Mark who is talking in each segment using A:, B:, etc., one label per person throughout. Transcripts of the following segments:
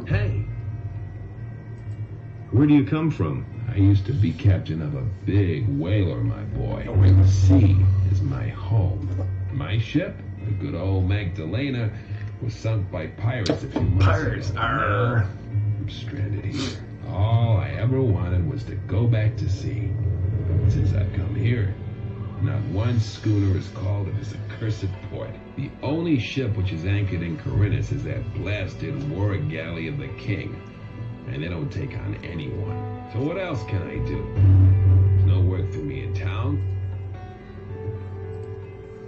A: Hey! Where do you come from?
B: I used to be captain of a big whaler, my boy. The sea is my home. My ship, the good old Magdalena, was sunk by pirates a few months ago. Now, I'm stranded here. All I ever wanted was to go back to sea. Since I've come here, not one schooner is called at this accursed port. The only ship which is anchored in Corinthus is that blasted war galley of the king. And they don't take on anyone. So what else can I do? There's no work for me in town.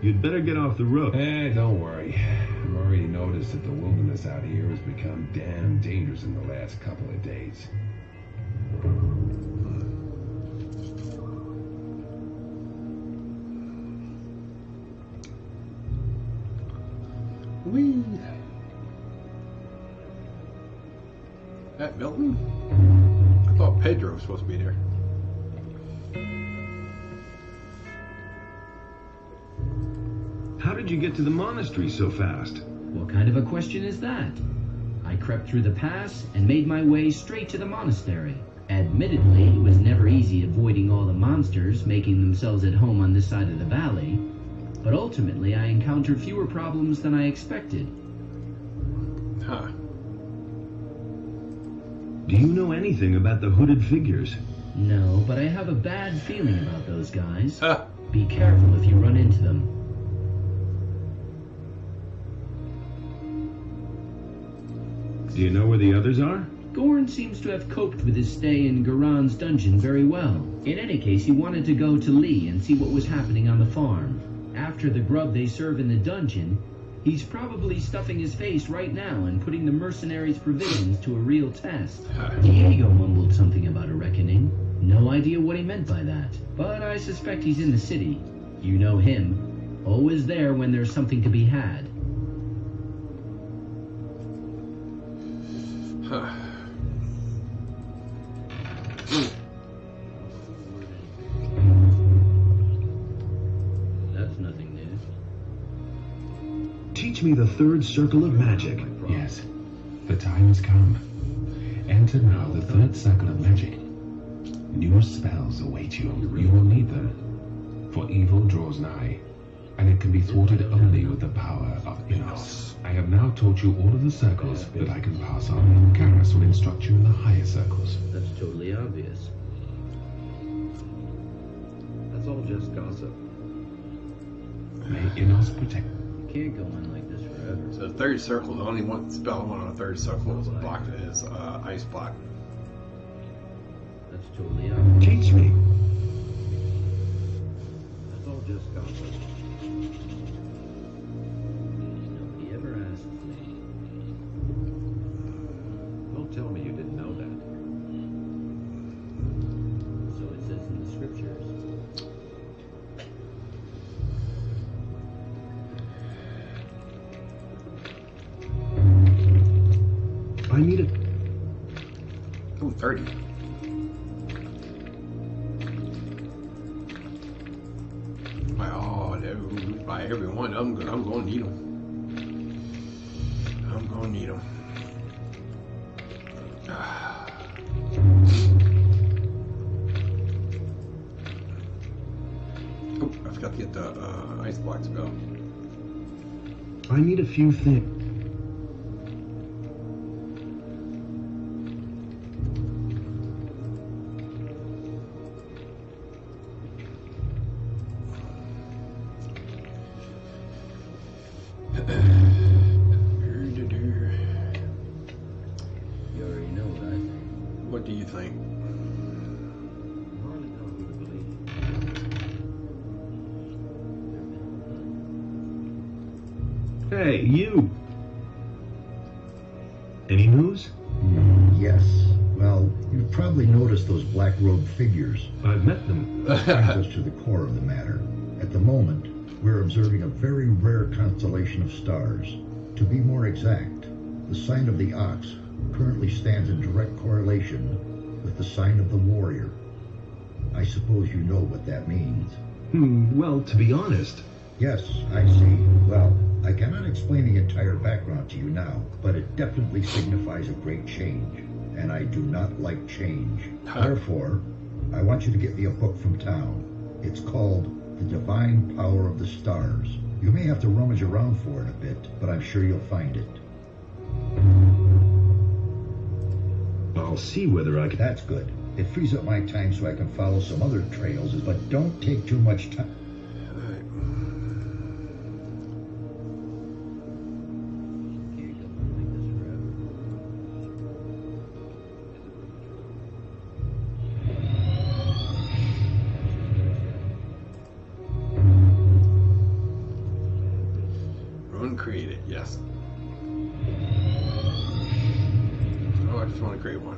A: You'd better get off the roof.
B: Don't worry. I've already noticed that the wilderness out here has become damn dangerous in the last couple of days.
C: Whee! That Milton? I thought Pedro was supposed to be there.
A: How did you get to the monastery so fast?
D: What kind of a question is that? I crept through the pass and made my way straight to the monastery. Admittedly, it was never easy avoiding all the monsters making themselves at home on this side of the valley, but ultimately I encountered fewer problems than I expected.
C: Huh.
A: Do you know anything about the hooded figures?
D: No, but I have a bad feeling about those guys. Be careful if you run into them.
A: Do you know where the others are?
D: Gorn seems to have coped with his stay in Garon's dungeon very well. In any case, he wanted to go to Lee and see what was happening on the farm. After the grub they serve in the dungeon, he's probably stuffing his face right now and putting the mercenaries' provisions to a real test. Diego mumbled something about a reckoning. No idea what he meant by that, but I suspect he's in the city. You know him. Always there when there's something to be had.
C: Huh.
D: That's nothing new.
A: Teach me the third circle of magic.
B: Yes, the time has come. Enter now the third circle of magic. New spells await you. You will need them, for evil draws nigh, and it can be thwarted only with the power of Innos. I have now taught you all of the circles that I can pass on. Karas will instruct you in the higher circles.
D: That's totally obvious.
E: That's all just gossip.
B: May Innos protect.
D: You can't go on like this forever.
C: So the third circle, the only one spell one on the third circle is a block is ice block.
D: That's totally obvious.
A: Teach me.
E: That's all just gossip.
D: Nobody ever asked me.
E: Don't tell me you didn't know that.
D: So it says in the scriptures.
A: I need it.
C: Ooh, 30. By every one of them, because I'm going to need them. I'm going to need them. Oh, I forgot to get the ice block spell.
A: I need a few things.
D: You already know what I think.
C: What do you think?
D: I hardly know who to believe.
A: Hey, you! Any news?
F: Yes. Well, you've probably noticed those black-robed figures.
A: I've met them.
F: That brings us to the core of the matter. At the moment, we're observing a very rare constellation of stars. To be more exact, the sign of the ox currently stands in direct correlation with the sign of the warrior. I suppose you know what that means.
A: Well, to be honest.
F: Yes, I see. Well, I cannot explain the entire background to you now, but it definitely signifies a great change, and I do not like change. Therefore, I want you to get me a book from town. It's called The Divine Power of the Stars. You may have to rummage around for it a bit, but I'm sure you'll find it.
A: I'll see whether I can...
F: That's good. It frees up my time so I can follow some other trails, but don't take too much time.
C: Run created, yes. Oh, I just want to create one.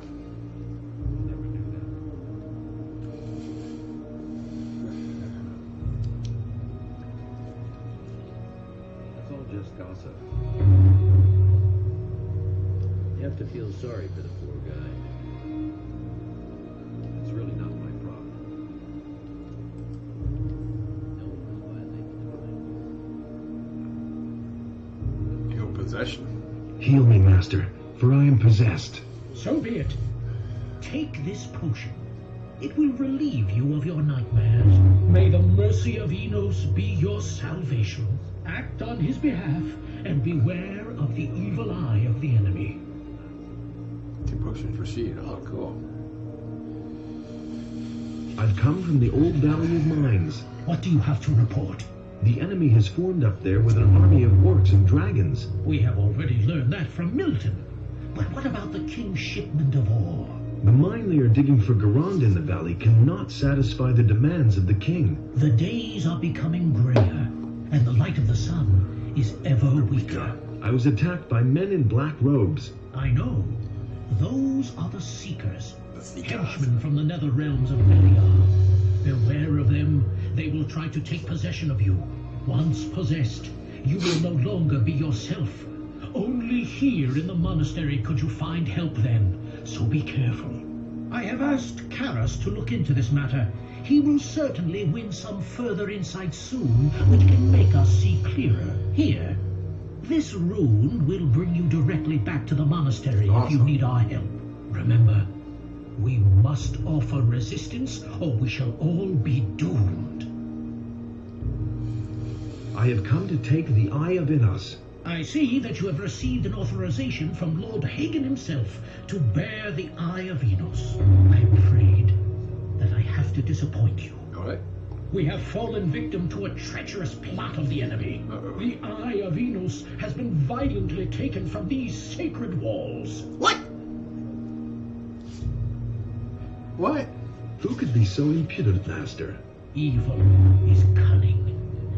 E: That's all just gossip. You have to feel sorry for the poor guy. It's really not my problem. No one was violating
C: Your possession.
A: Heal me, Master, for I am possessed.
G: So be it. Take this potion. It will relieve you of your nightmares. May the mercy of Innos be your salvation. Act on his behalf and beware of the evil eye of the enemy.
C: 2 potions received. Oh, cool.
A: I've come from the old Valley of Mines.
G: What do you have to report?
A: The enemy has formed up there with an army of orcs and dragons.
G: We have already learned that from Milton. But what about the king's shipment of ore?
A: The mine they are digging for Garand in the valley cannot satisfy the demands of the king.
G: The days are becoming grayer, and the light of the sun is ever weaker.
A: I was attacked by men in black robes.
G: I know. Those are the Seekers.
C: The Seekers.
G: Henchmen from the nether realms of Beliar. Beware of them. They will try to take possession of you. Once possessed, you will no longer be yourself. Only here in the monastery could you find help then, so be careful. I have asked Karas to look into this matter. He will certainly win some further insight soon, which can make us see clearer. Here, this rune will bring you directly back to the monastery if you need our help. Remember, we must offer resistance, or we shall all be doomed.
A: I have come to take the Eye of Innos.
G: I see that you have received an authorization from Lord Hagen himself to bear the Eye of Innos. I am afraid that I have to disappoint you.
C: All right.
G: We have fallen victim to a treacherous plot of the enemy. The Eye of Innos has been violently taken from these sacred walls.
C: What? What?
A: Who could be so impudent, Master?
G: Evil is cunning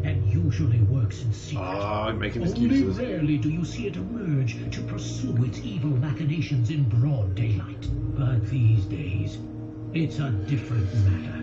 G: and usually works in secret.
C: I'm making
G: Only
C: excuses.
G: rarely do you see it emerge to pursue its evil machinations in broad daylight. But these days, it's a different matter.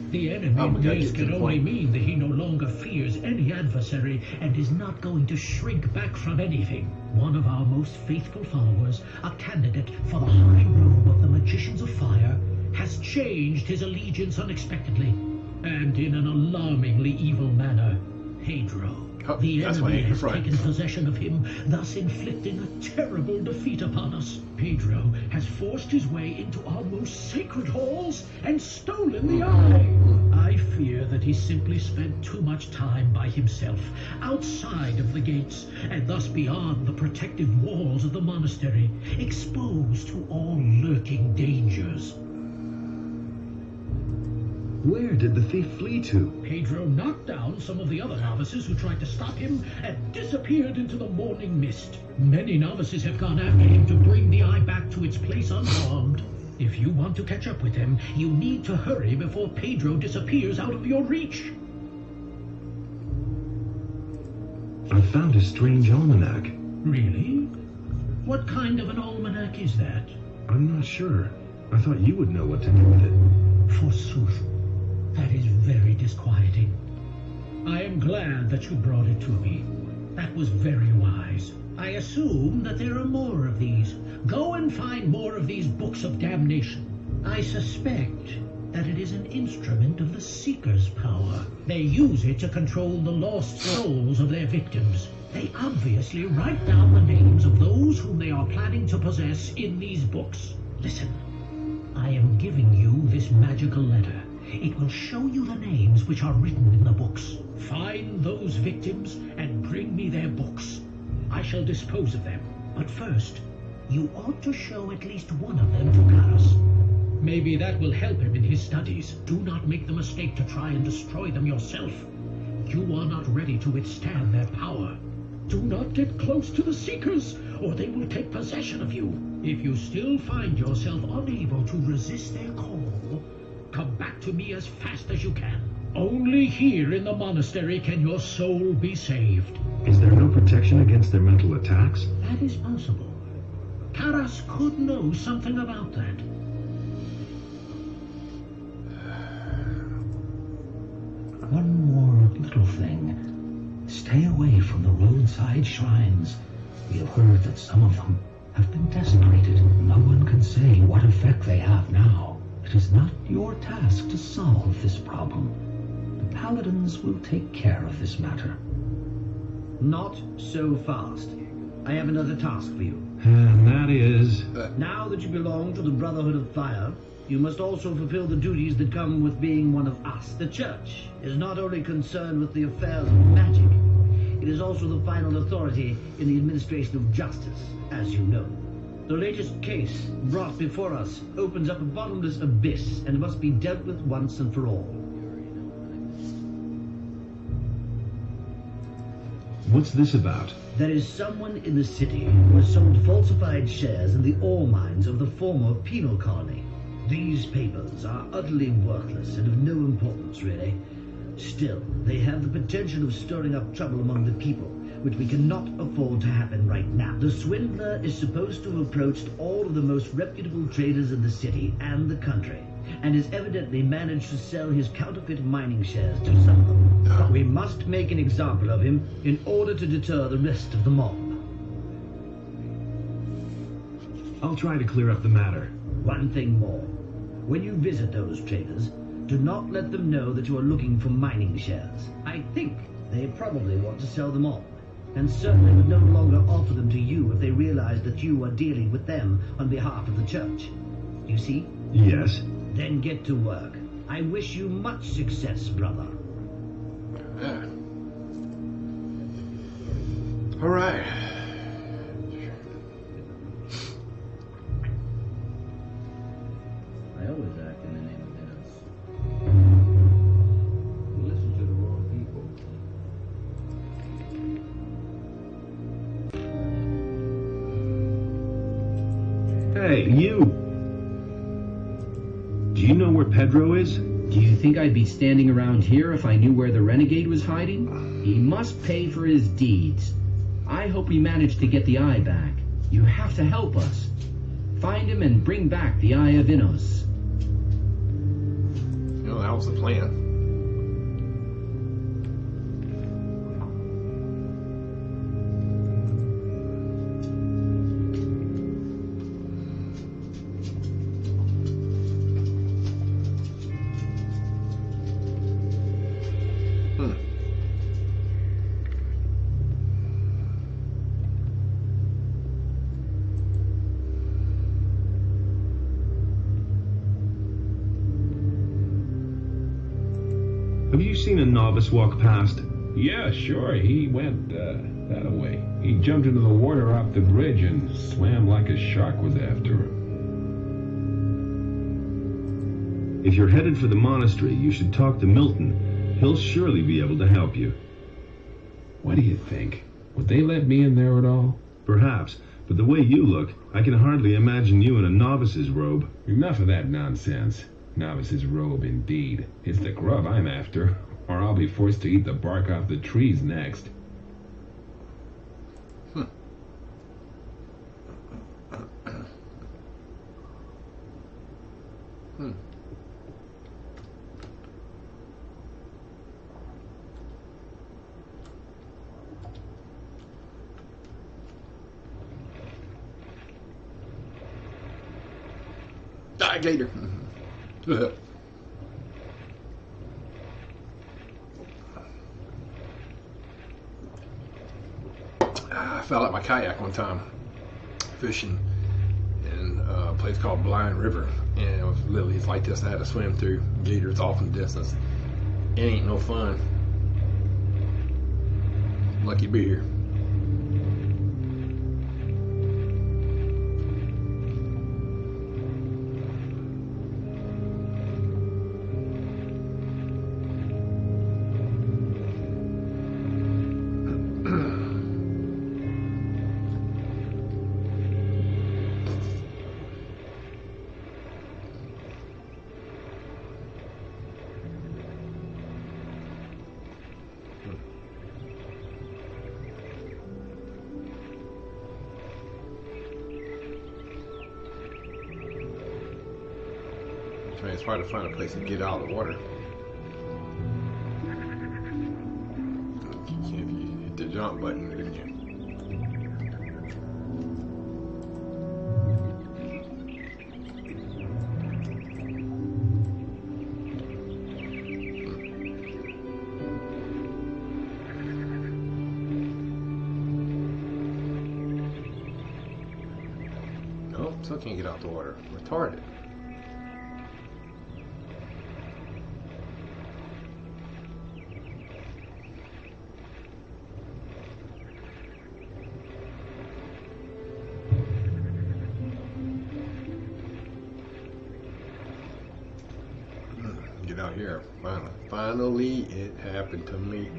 G: The enemy days can only mean that he no longer fears any adversary and is not going to shrink back from anything. One of our most faithful followers, a candidate for the high robe of the Magicians of Fire, has changed his allegiance unexpectedly, and in an alarmingly evil manner. Pedro, the enemy has taken possession of him, thus inflicting a terrible defeat upon us. Pedro has forced his way into our most sacred halls and stolen the eye. I fear that he simply spent too much time by himself, outside of the gates, and thus beyond the protective walls of the monastery, exposed to all lurking dangers.
A: Where did the thief flee to?
G: Pedro knocked down some of the other novices who tried to stop him and disappeared into the morning mist. Many novices have gone after him to bring the eye back to its place unharmed. If you want to catch up with him, you need to hurry before Pedro disappears out of your reach.
A: I found a strange almanac.
G: Really? What kind of an almanac is that?
A: I'm not sure. I thought you would know what to do with it.
G: Forsooth. That is very disquieting. I am glad that you brought it to me. That was very wise. I assume that there are more of these. Go and find more of these books of damnation. I suspect that it is an instrument of the Seeker's power. They use it to control the lost souls of their victims. They obviously write down the names of those whom they are planning to possess in these books. Listen, I am giving you this magical letter. It will show you the names which are written in the books. Find those victims and bring me their books. I shall dispose of them. But first, you ought to show at least one of them to Garrus. Maybe that will help him in his studies. Do not make the mistake to try and destroy them yourself. You are not ready to withstand their power. Do not get close to the Seekers, or they will take possession of you. If you still find yourself unable to resist their call, come back to me as fast as you can. Only here in the monastery can your soul be saved.
A: Is there no protection against their mental attacks?
G: That is possible. Karas could know something about that. One more little thing. Stay away from the roadside shrines. We have heard that some of them have been desecrated. No one can say what effect they have now. It is not your task to solve this problem. The paladins will take care of this matter.
D: Not so fast. I have another task for you.
A: And that is...
D: Now that you belong to the Brotherhood of Fire, you must also fulfill the duties that come with being one of us. The Church is not only concerned with the affairs of magic, it is also the final authority in the administration of justice, as you know. The latest case brought before us opens up a bottomless abyss and must be dealt with once and for all.
A: What's this about?
D: There is someone in the city who has sold falsified shares in the ore mines of the former penal colony. These papers are utterly worthless and of no importance, really. Still, they have the potential of stirring up trouble among the people, which we cannot afford to happen right now. The swindler is supposed to have approached all of the most reputable traders in the city and the country, and has evidently managed to sell his counterfeit mining shares to some of them. But we must make an example of him in order to deter the rest of the mob.
A: I'll try to clear up the matter.
D: One thing more. When you visit those traders, do not let them know that you are looking for mining shares. I think they probably want to sell them on, and certainly would no longer offer them to you if they realized that you are dealing with them on behalf of the Church. You see?
A: Yes.
D: Then get to work. I wish you much success, brother.
C: Yeah. All right.
E: I always act in the name of Innos. You listen to the wrong people.
A: Hey, you! Do you know where Pedro is?
D: Do you think I'd be standing around here if I knew where the renegade was hiding? He must pay for his deeds. I hope we manage to get the eye back. You have to help us. Find him and bring back the Eye of Innos.
C: You know, that was the plan.
A: Have you seen a novice walk past?
B: Yeah, sure, he went, that way. He jumped into the water off the bridge and swam like a shark was after him.
A: If you're headed for the monastery, you should talk to Milton. He'll surely be able to help you.
B: What do you think? Would they let me in there at all?
A: Perhaps, but the way you look, I can hardly imagine you in a novice's robe.
B: Enough of that nonsense. Novice's robe, indeed. It's the grub I'm after, or I'll be forced to eat the bark off the trees next.
C: Die, Gator. fell out my kayak one time fishing in a place called Blind River, and it was literally it's like this. I had to swim through gators off in the distance. It ain't no fun. Lucky to be here. It's hard to find a place to get out of the water. If you hit the jump button, then you. Nope, still can't get out the water. Retarded. Get out here. Finally, it happened to me.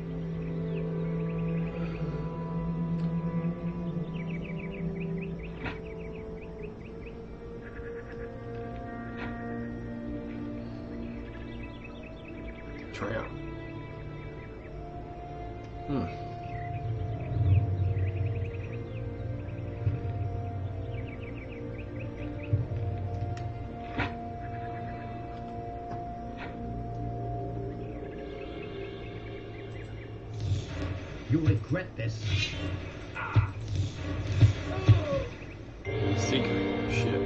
C: Tramp.
D: You'll regret this.
C: Secret shit.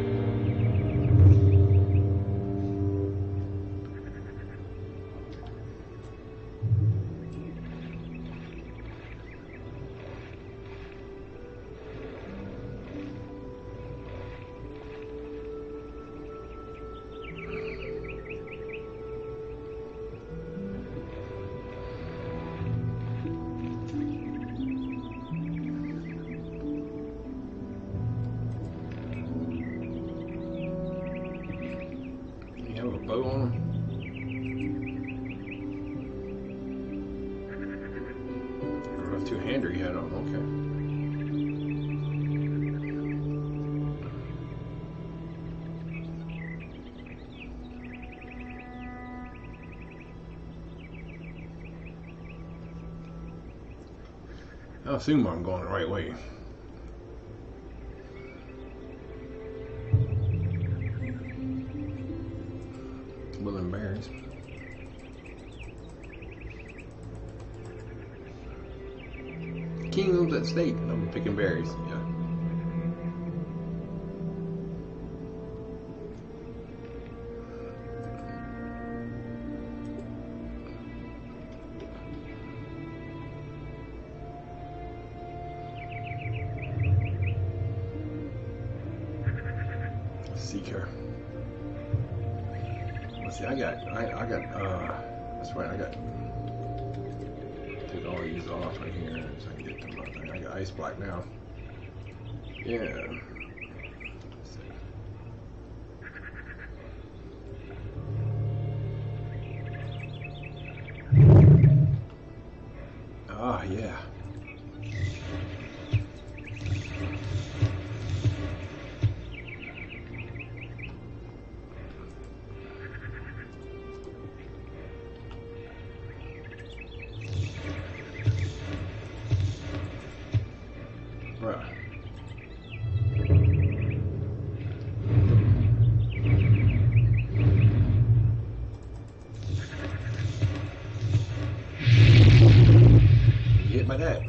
C: Bow on them. Or a two-hander you had on, okay. I assume I'm going the right way. Willing berries. King owns that state. I'm picking berries. Yeah. Seeker. Let's see, I got, that's right, I got, take all these off right here so I can get to my thing. I got ice black now. Yeah. Let's see. Ah, yeah. Hit my dad.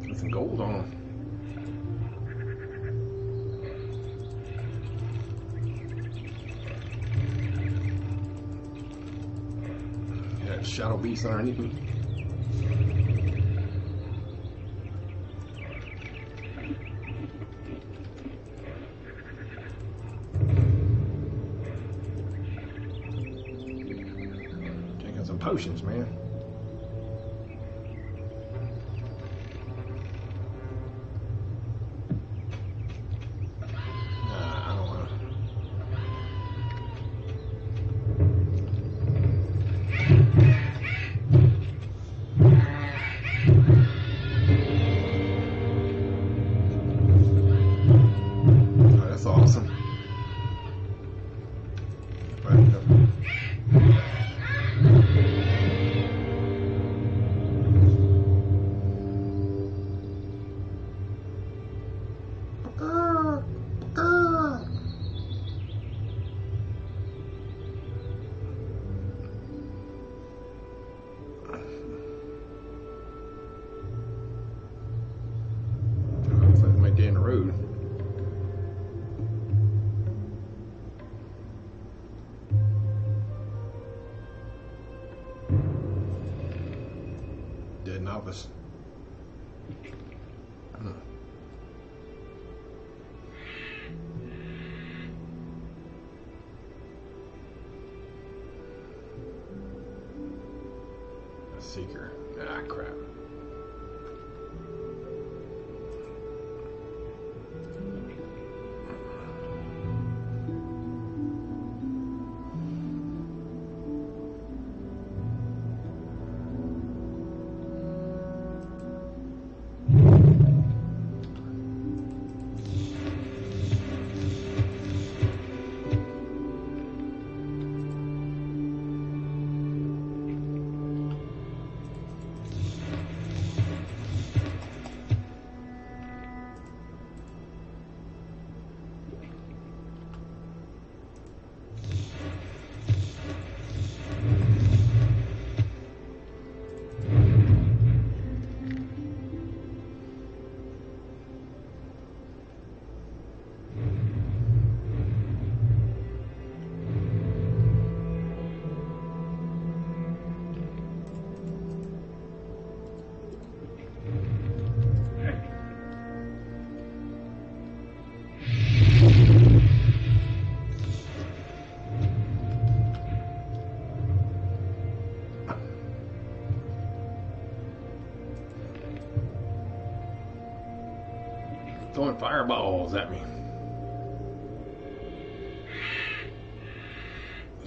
C: Got some gold on him. shadow beast underneath me. Taking some potions, man. I don't want to. Oh, that's awesome. Right. Looks like my day in the road. Dead novice. A seeker. Ah, crap. Throwing fireballs at me.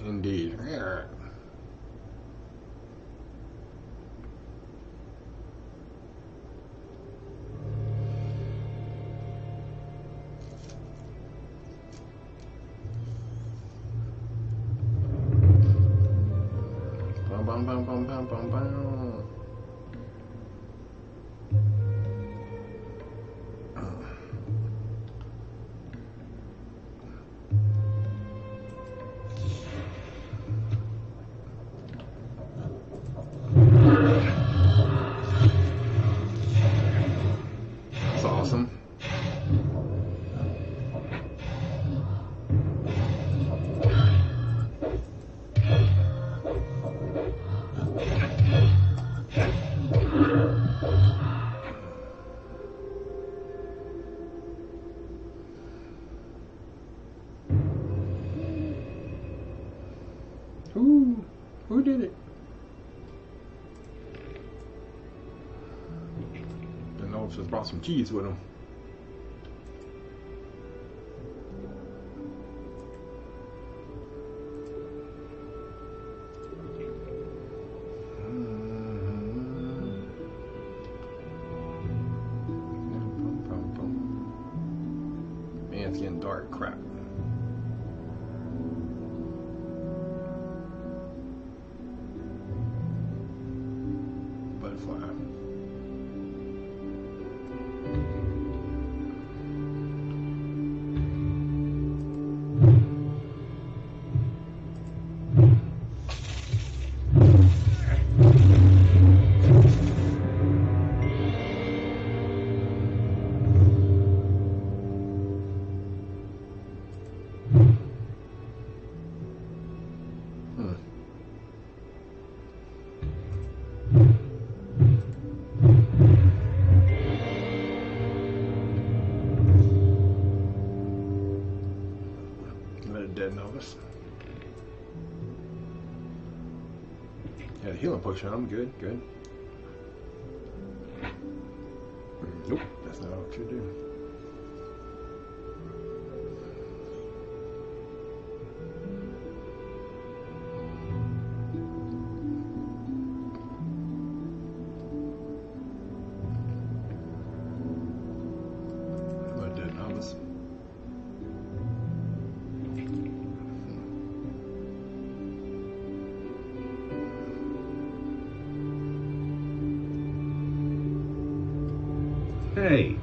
C: Indeed. Yeah. Bum bum bum bum bum bum bum. That's awesome. Who did it? The Innos just brought some cheese with him. Man, it's getting dark. Crap. Butterfly. Got a healing potion. I'm good. Good. Nope, that's not what you do. What dead novice?
A: Hey.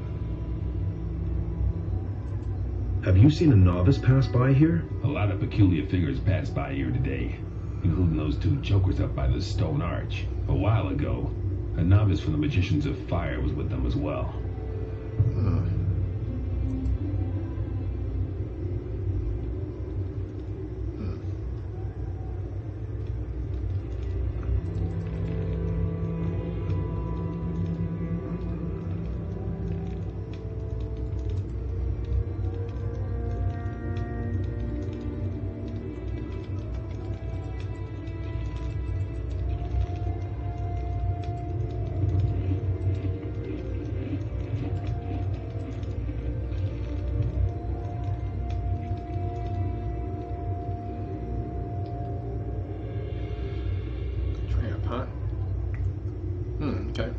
A: Have you seen a novice pass by here?
B: A lot of peculiar figures passed by here today, including those two jokers up by the stone arch. A while ago, a novice from the Magicians of Fire was with them as well.
C: Huh? Okay.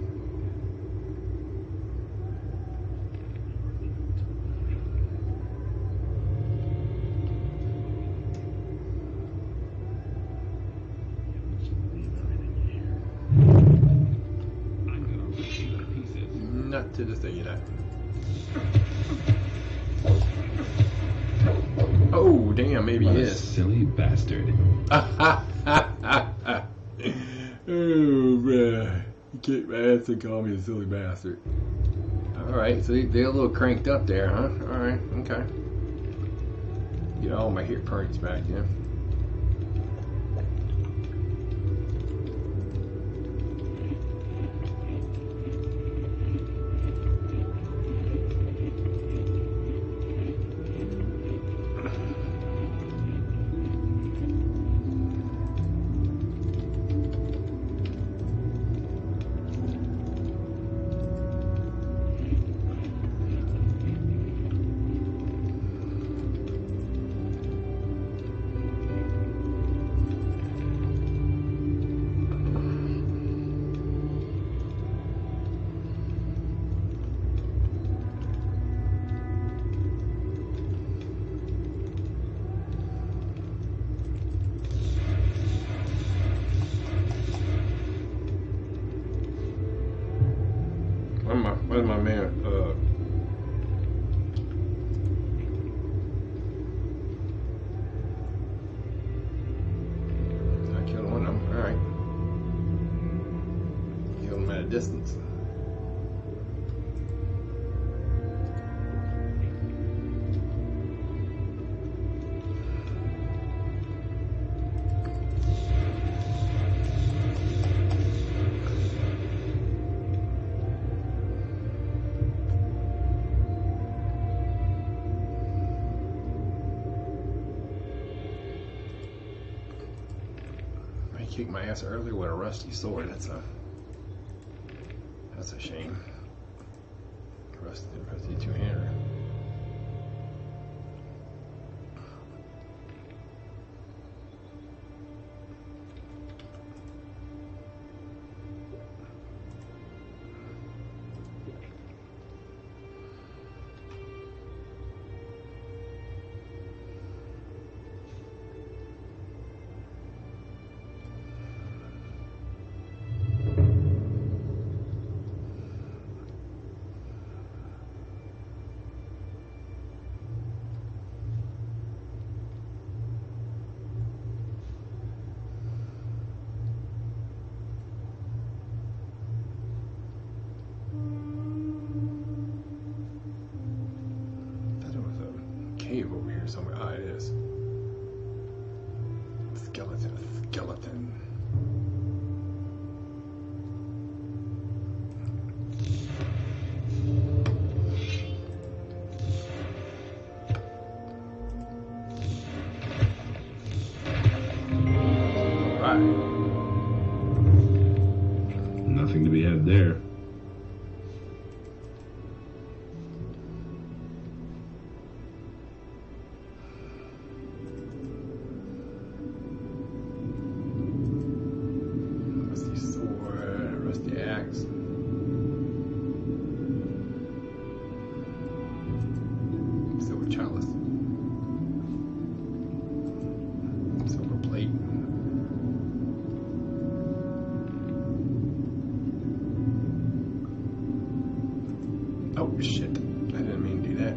B: I'm gonna rip you to pieces.
C: Not to the thing of that. Oh, damn, maybe
B: What
C: he
B: a
C: is.
B: silly bastard.
C: Oh, man. You kicked my ass and call me a silly bastard. Alright, so they're a little cranked up there, huh? Alright, okay. Get all my hit points back, yeah. Where's my man? I killed one of them. Alright. Killed him at a distance. He kicked my ass earlier with a rusty sword. That's a shame. Rusty two-hander. Cave over here somewhere. Ah, it is. Skeleton. Alright.
B: nothing to be had there.
C: Rusty sword, rusty axe. Silver chalice. Silver plate. Oh shit, I didn't mean to do that.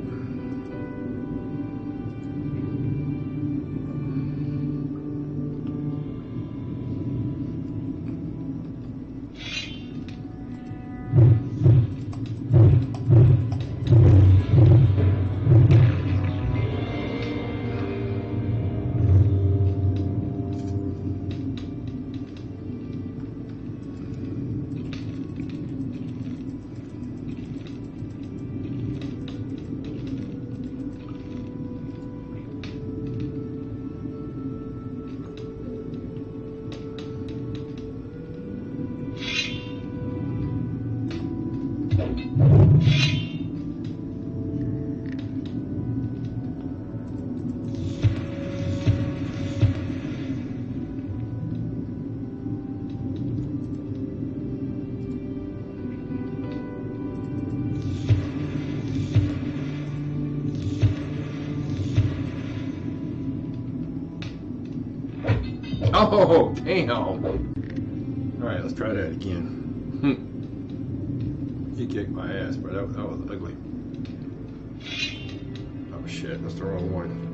C: Oh, damn. Alright, let's try that again. He kicked my ass, but that was ugly. Oh shit, that's the wrong one.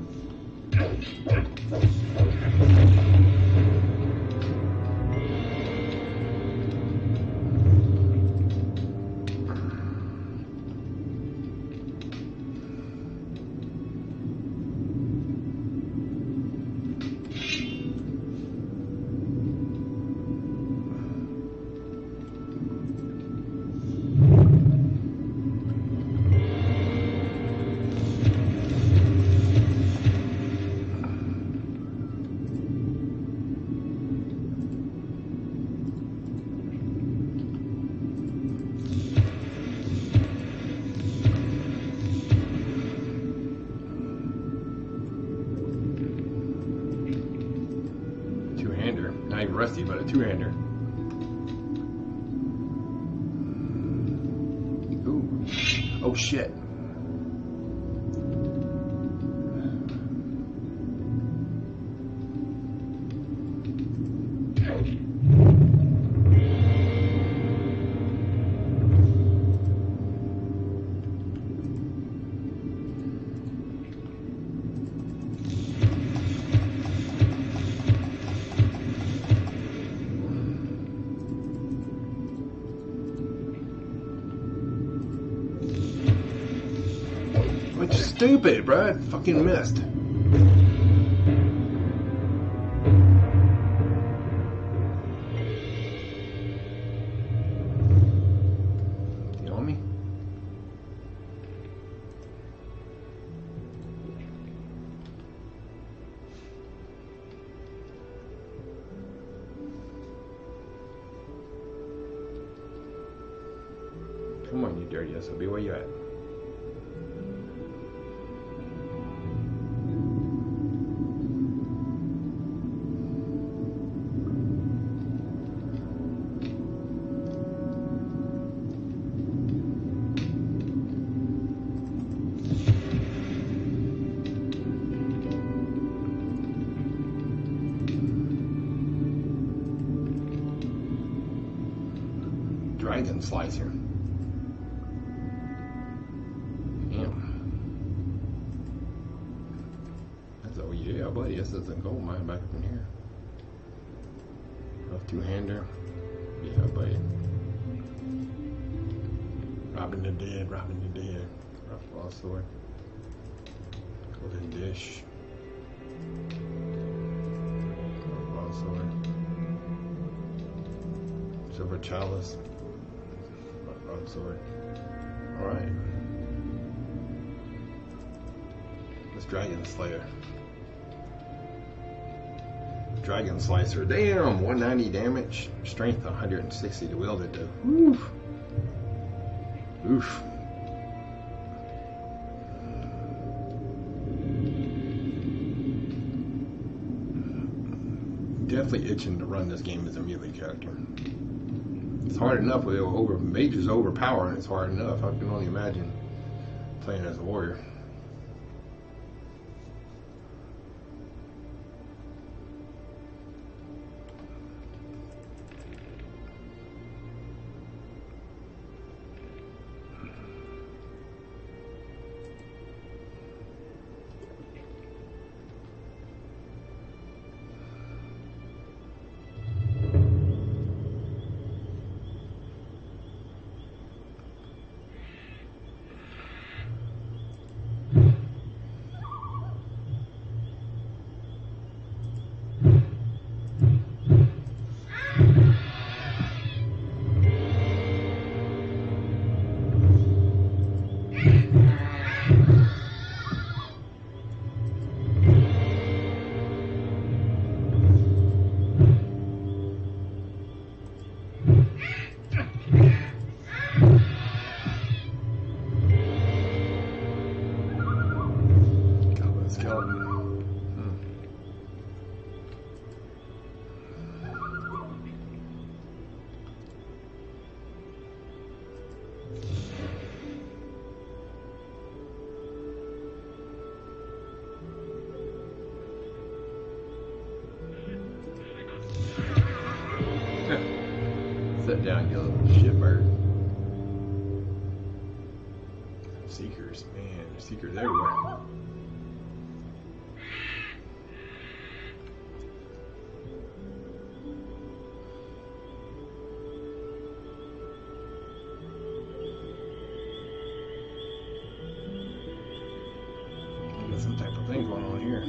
C: Two-hander. Not even rusty, but a two-hander. Ooh. Oh shit. Which is stupid, bro. I fucking missed. You on me? Come on, you dirty SOB. Where you at? Dragon slicer. Damn. That's, oh yeah, buddy. That's a gold mine back up in here. Rough two-hander. Yeah, buddy. Robbing the dead, robbing the dead. Rough broadsword. Golden dish. Rough broadsword. Silver chalice. Broadsword. Alright. Let's Dragon Slayer. Dragon Slicer. Damn, 190 damage. Strength 160 to wield it though. Oof. Oof. Definitely itching to run this game as a melee character. It's hard enough with mages overpowering. It's hard enough. I can only imagine playing as a warrior. Sit down, you little shitbird. Seekers, man, there's seekers everywhere. Got some type of thing going on here.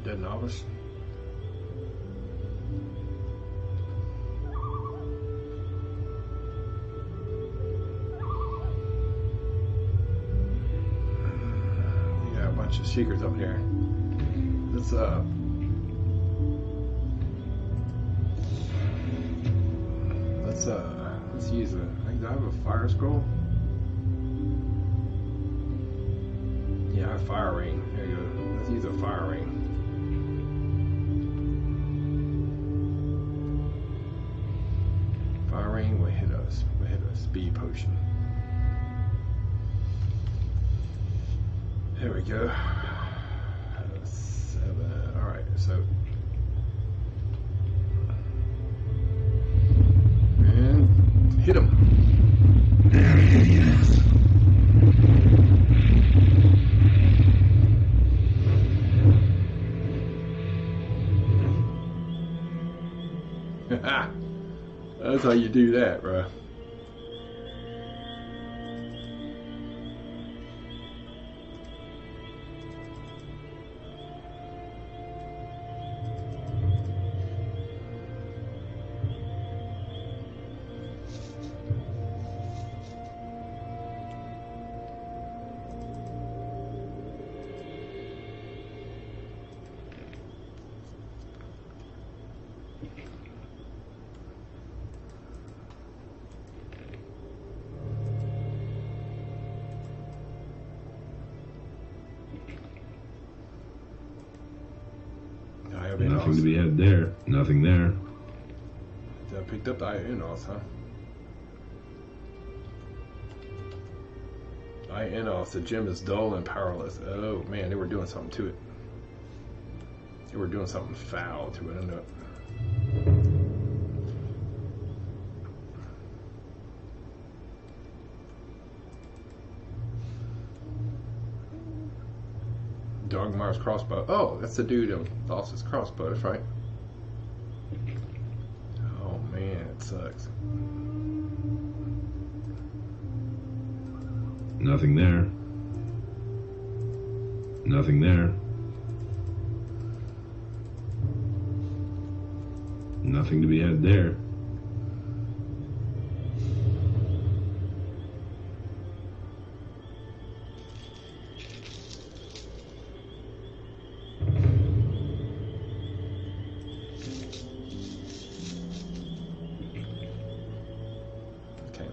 C: Dead novice. You got a bunch of seekers up here. Let's use do I have a fire scroll? Yeah, I have fire ring. There you go. Let's use a fire ring. Fire ring will hit us. We'll hit a speed potion. There we go. 7. Alright, so. And hit him.
F: There he is.
C: That's how you do that, bro. of
B: Nothing
C: Innos.
B: to be had there. Nothing there.
C: I picked up the Eye of Innos, huh? Eye of Innos, the gem is dull and powerless. Oh man, they were doing something to it. They were doing something foul to it, I know. Dogmar's crossbow. Oh, that's the dude who lost his crossbow, that's right. Oh man, it sucks.
B: Nothing there. Nothing there. Nothing to be had there.
C: Okay.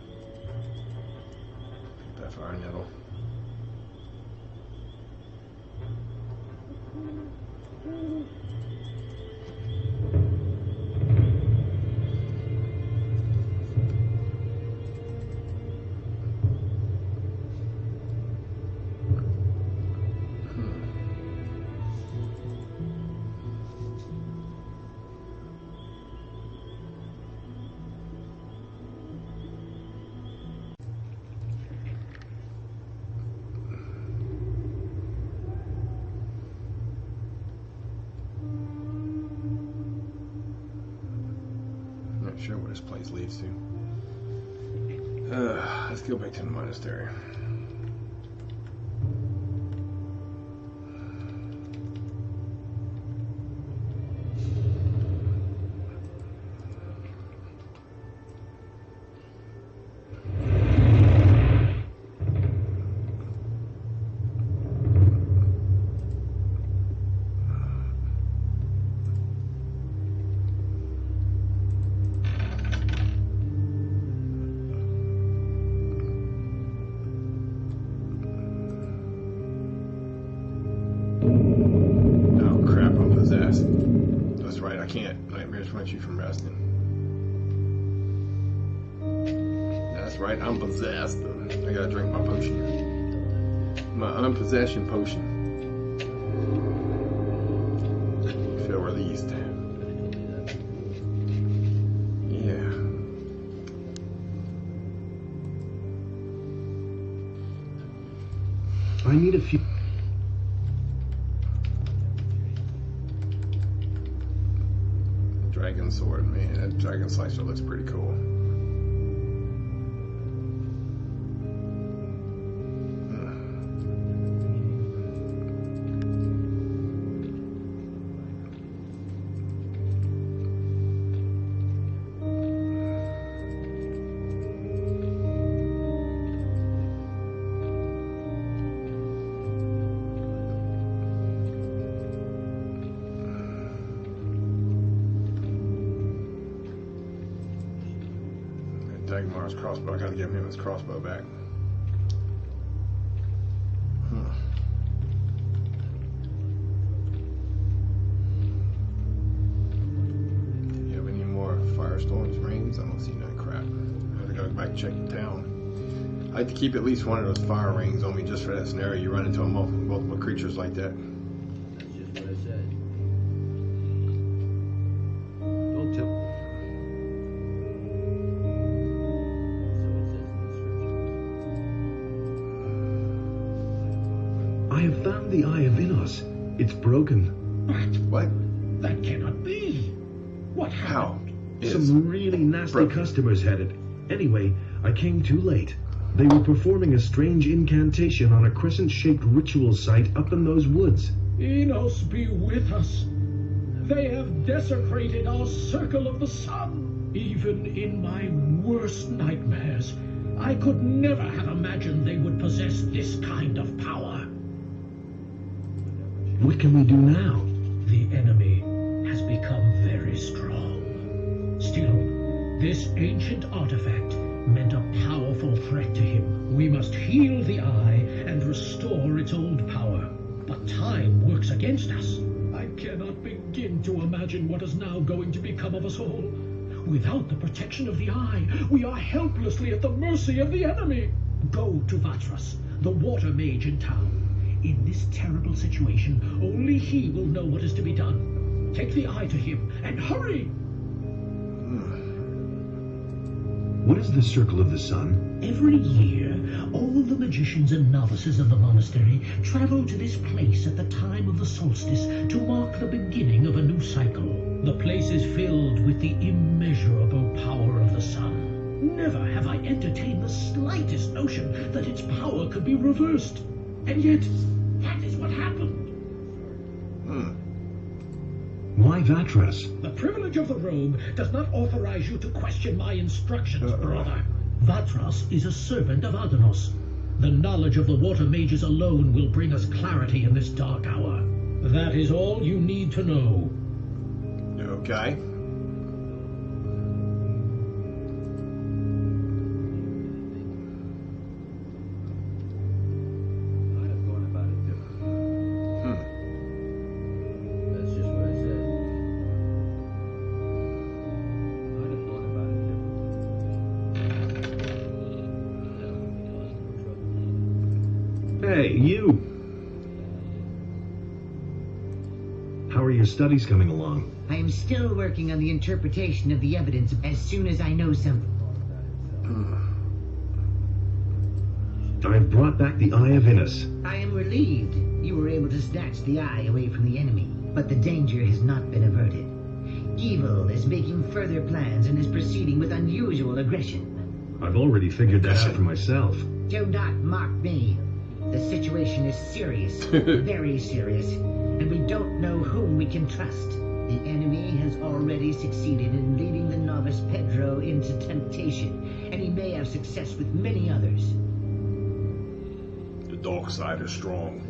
C: Take that fire nettle. Not sure where this place leads to. Let's go back to the monastery. Oh crap, I'm possessed. That's right, I can't. Nightmares prevent you from resting. That's right, I'm possessed. I gotta drink my potion. My unpossession potion. Feel released. Yeah.
A: I need a few...
C: Dragon sword, man. That dragon slicer looks pretty cool. Dagmar's crossbow. I gotta give him his crossbow back. Do you have any more firestorms, rings? I don't see no crap. I gotta go back and check the town. I like to keep at least one of those fire rings on me just for that scenario. You run into multiple creatures like that.
E: That's just what I said.
A: Don't tell... I have found the Eye of Innos. It's broken.
C: What?
G: That cannot be. What
C: How?
G: happened?
C: Is
A: Some really nasty
C: broken.
A: customers had it. Anyway, I came too late. They were performing a strange incantation on a crescent-shaped ritual site up in those woods.
G: Innos be with us. They have desecrated our circle of the sun. Even in my worst nightmares, I could never have imagined they would possess this kind of power.
A: What can we do now?
G: The enemy has become very strong. Still, this ancient artifact meant a powerful threat to him. We must heal the eye and restore its old power. But time works against us. I cannot begin begin to imagine what is now going to become of us all. Without the protection of the Eye, we are helplessly at the mercy of the enemy. Go to Vatras, the water mage in town. In this terrible situation, only he will know what is to be done. Take the Eye to him, and hurry!
A: What is the Circle of the Sun?
G: Every year, all the magicians and novices of the monastery travel to this place at the time of the solstice to mark the beginning of a new cycle. The place is filled with the immeasurable power of the sun. Never have I entertained the slightest notion that its power could be reversed. And yet, that is what happened.
A: Why Vatras?
G: The privilege of the robe does not authorize you to question my instructions, brother. Vatras is a servant of Innos. The knowledge of the water mages alone will bring us clarity in this dark hour. That is all you need to know.
C: Okay.
E: That's just what I said. I'd have thought about it differently.
A: Hey, you! How are your studies coming along?
H: I am still working on the interpretation of the evidence. As soon as I know something.
A: I've brought back the Eye of Innos.
H: I am relieved you were able to snatch the Eye away from the enemy, but the danger has not been averted. Evil is making further plans and is proceeding with unusual aggression.
A: I've already figured that out for myself.
H: Do not mock me. The situation is serious, very serious, and we don't know whom we can trust. The enemy has already succeeded in leading the novice Pedro into temptation, and he may have success with many others.
C: The dark side is strong.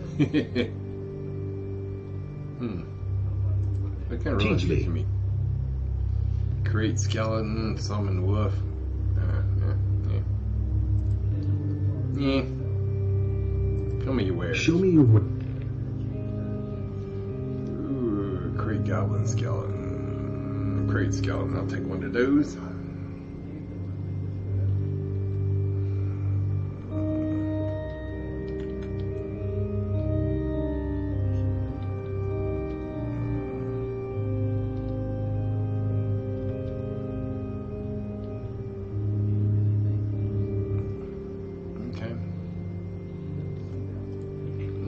C: What kind of
A: Teach
C: runs
A: me.
C: to me? Create skeleton, summon wolf. Yeah. Tell me you wear.
A: Show me your work.
C: Ooh, create goblin skeleton. Create skeleton. I'll take one of those.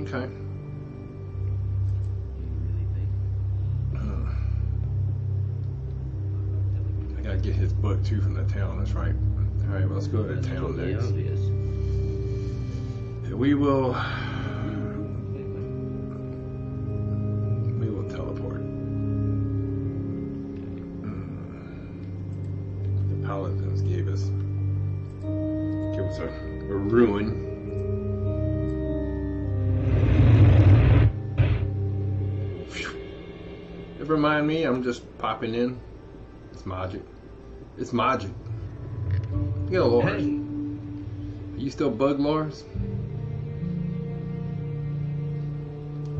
C: Okay. I gotta get his book too from the town, that's right. Alright, well, let's go to the town next.
E: Obvious.
C: We will teleport. The paladins gave us a ruin. Never mind me, I'm just popping in. It's magic. It's magic. Look at Lars.
E: Hey.
C: Are you still bug Lars?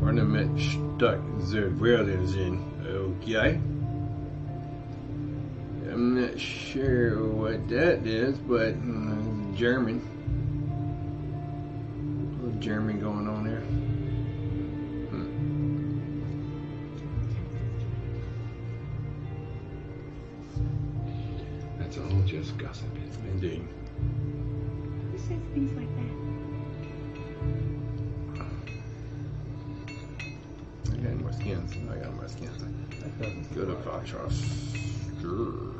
C: Ornament stuck the dwellers in. Okay. I'm not sure what that is, but German. A little German going on there.
B: That's all just gossip.
C: Indeed.
I: Who says things like that?
C: I got more skins. I got more skins. Go to Vatras. Sure.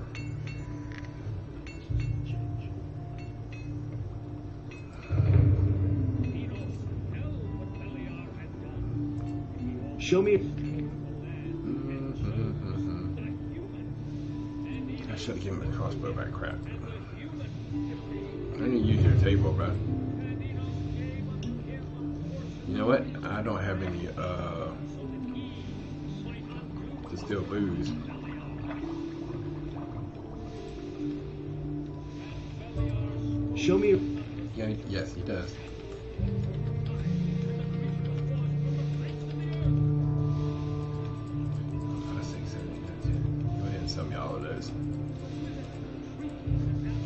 A: Show me.
C: I should have given him a crossbow back, crap. I need to use your table, bro. You know what? I don't have any distilled booze.
A: Show me.
C: Yeah, yes, he does.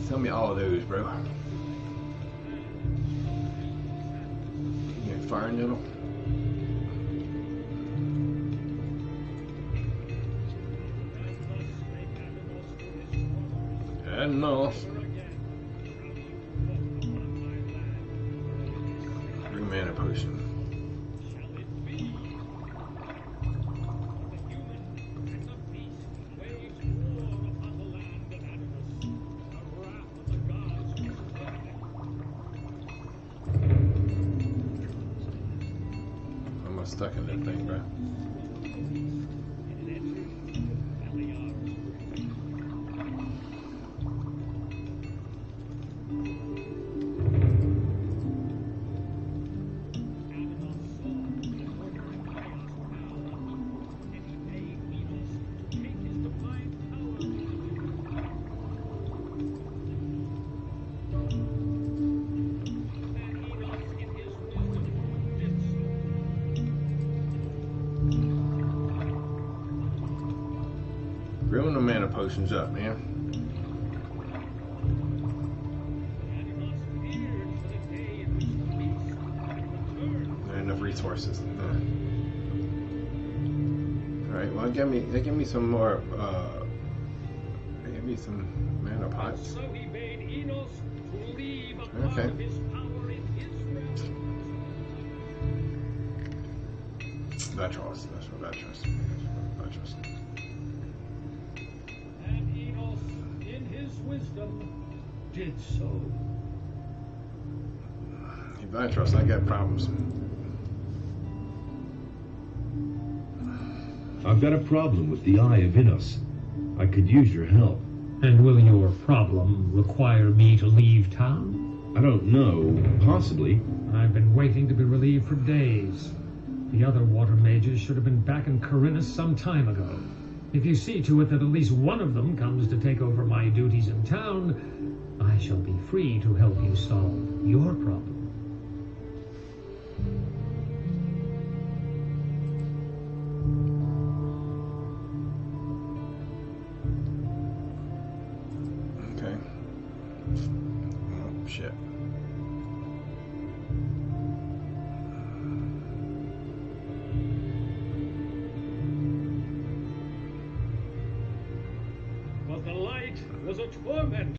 C: Sell me all of those, bro. You got fire nettle? Innos. 3 mana potion. I'm stuck in that thing, bro. Growing the mana potions up, man. Not enough resources. Alright, well give me some more give me some mana pots.
J: So he bade Innos to leave a
C: Okay.
J: part of his power in his realm.
C: Vetros, that's what Vetros.
J: And Innos, in his wisdom, did so.
C: Hey, Vetros, I got problems.
A: I've got a problem with the Eye of Innos. I could use your help.
G: And will your problem require me to leave town?
A: I don't know. Possibly.
G: I've been waiting to be relieved for days. The other water mages should have been back in Corinna some time ago. If you see to it that at least one of them comes to take over my duties in town, I shall be free to help you solve your problem.
C: Okay. Oh, shit.
J: But the light was a torment.